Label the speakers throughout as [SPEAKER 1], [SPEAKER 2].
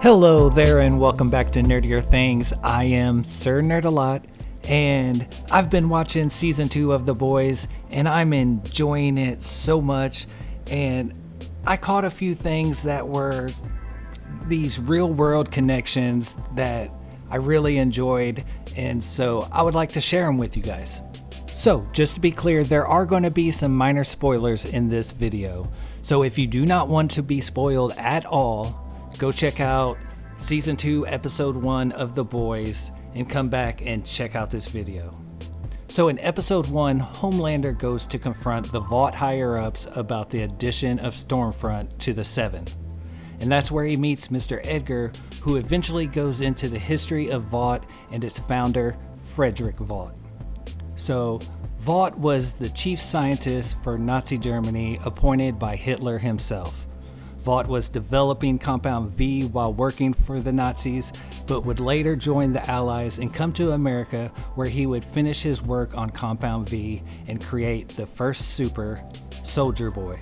[SPEAKER 1] Hello there and welcome back to Nerdier Things. I am Sir Nerdalot and I've been watching season 2 of The Boys and I'm enjoying it so much, and I caught a few things that were these real world connections that I really enjoyed, and so I would like to share them with you guys. So just to be clear, there are going to be some minor spoilers in this video. So if you do not want to be spoiled at all, go check out season 2 episode 1 of The Boys and come back and check out this video. So in episode 1, Homelander goes to confront the Vought higher-ups about the addition of Stormfront to the Seven. And that's where he meets Mr. Edgar, who eventually goes into the history of Vought and its founder, Frederick Vought. So Vought was the chief scientist for Nazi Germany, appointed by Hitler himself. Vought was developing Compound V while working for the Nazis, but would later join the Allies and come to America, where he would finish his work on Compound V and create the first super, Soldier Boy.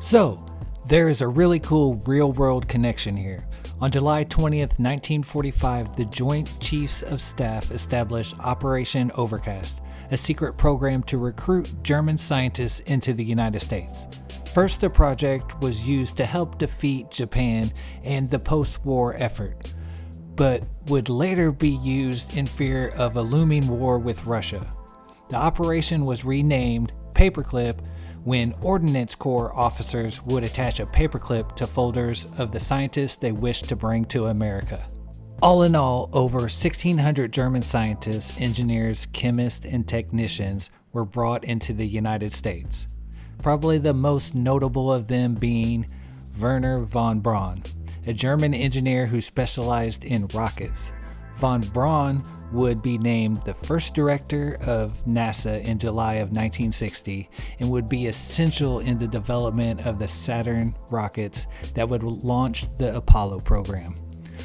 [SPEAKER 1] So, there is a really cool real-world connection here. On July 20th, 1945, the Joint Chiefs of Staff established Operation Overcast, a secret program to recruit German scientists into the United States. First, the project was used to help defeat Japan and the post-war effort, but would later be used in fear of a looming war with Russia. The operation was renamed Paperclip when Ordnance Corps officers would attach a paperclip to folders of the scientists they wished to bring to America. All in all, over 1,600 German scientists, engineers, chemists, and technicians were brought into the United States. Probably the most notable of them being Wernher von Braun, a German engineer who specialized in rockets. Von Braun would be named the first director of NASA in July of 1960 and would be essential in the development of the Saturn rockets that would launch the Apollo program.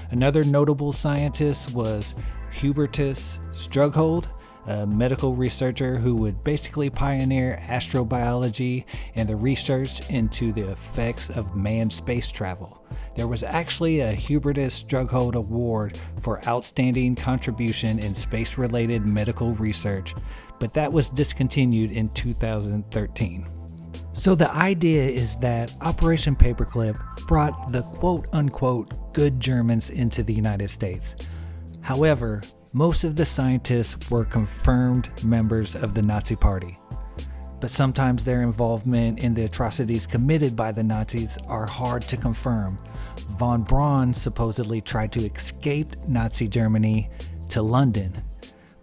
[SPEAKER 1] Another notable scientist was Hubertus Strughold, a medical researcher who would basically pioneer astrobiology and the research into the effects of manned space travel. There was actually a Hubertus Strughold Award for outstanding contribution in space-related medical research, but that was discontinued in 2013. So the idea is that Operation Paperclip brought the quote-unquote good Germans into the United States. However, most of the scientists were confirmed members of the Nazi Party, but sometimes their involvement in the atrocities committed by the Nazis are hard to confirm. Von Braun supposedly tried to escape Nazi Germany to London,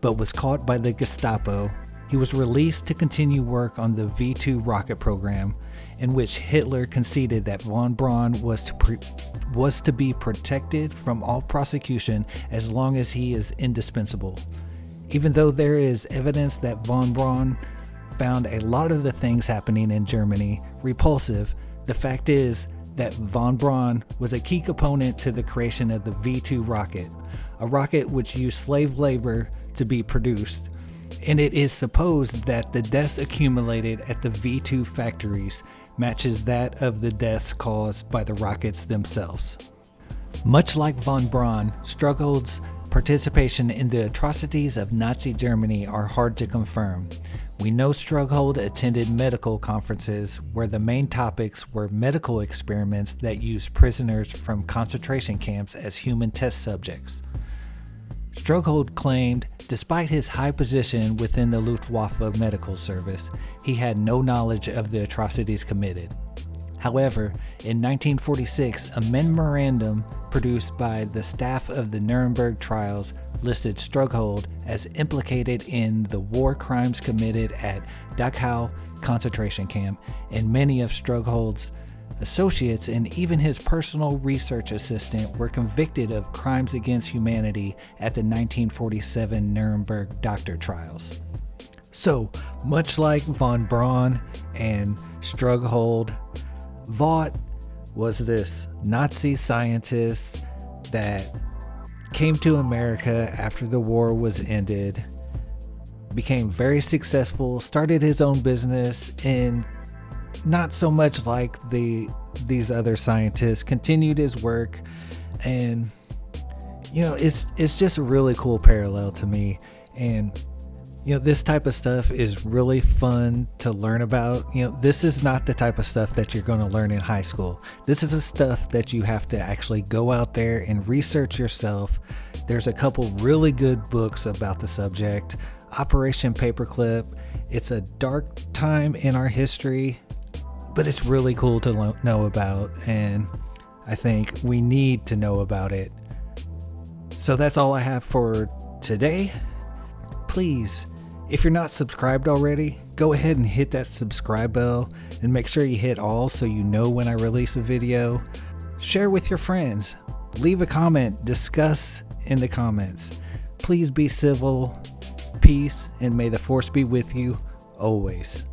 [SPEAKER 1] but was caught by the Gestapo. He was released to continue work on the V2 rocket program, in which Hitler conceded that von Braun was to be protected from all prosecution as long as he is indispensable. Even though there is evidence that von Braun found a lot of the things happening in Germany repulsive, the fact is that von Braun was a key component to the creation of the V2 rocket, a rocket which used slave labor to be produced, and it is supposed that the deaths accumulated at the V2 factories matches that of the deaths caused by the rockets themselves. Much like von Braun, Strughold's participation in the atrocities of Nazi Germany are hard to confirm. We know Strughold attended medical conferences where the main topics were medical experiments that used prisoners from concentration camps as human test subjects. Strughold claimed, despite his high position within the Luftwaffe medical service, he had no knowledge of the atrocities committed. However, in 1946, a memorandum produced by the staff of the Nuremberg trials listed Strughold as implicated in the war crimes committed at Dachau concentration camp, and many of Strughold's associates and even his personal research assistant were convicted of crimes against humanity at the 1947 Nuremberg doctor trials. So, much like von Braun and Strughold, Vought was this Nazi scientist that came to America after the war was ended, became very successful, started his own business, and not so much like these other scientists, continued his work And it's just a really cool parallel to me. And this type of stuff is really fun to learn about. This is not the type of stuff that you're going to learn in high school. This is the stuff that you have to actually go out there and research yourself. There's a couple really good books about the subject. Operation Paperclip. It's a dark time in our history, but it's really cool to know about, and I think we need to know about it. So that's all I have for today. Please, if you're not subscribed already, go ahead and hit that subscribe bell and make sure you hit all so you know when I release a video. Share with your friends. Leave a comment. Discuss in the comments. Please be civil. Peace, and may the force be with you always.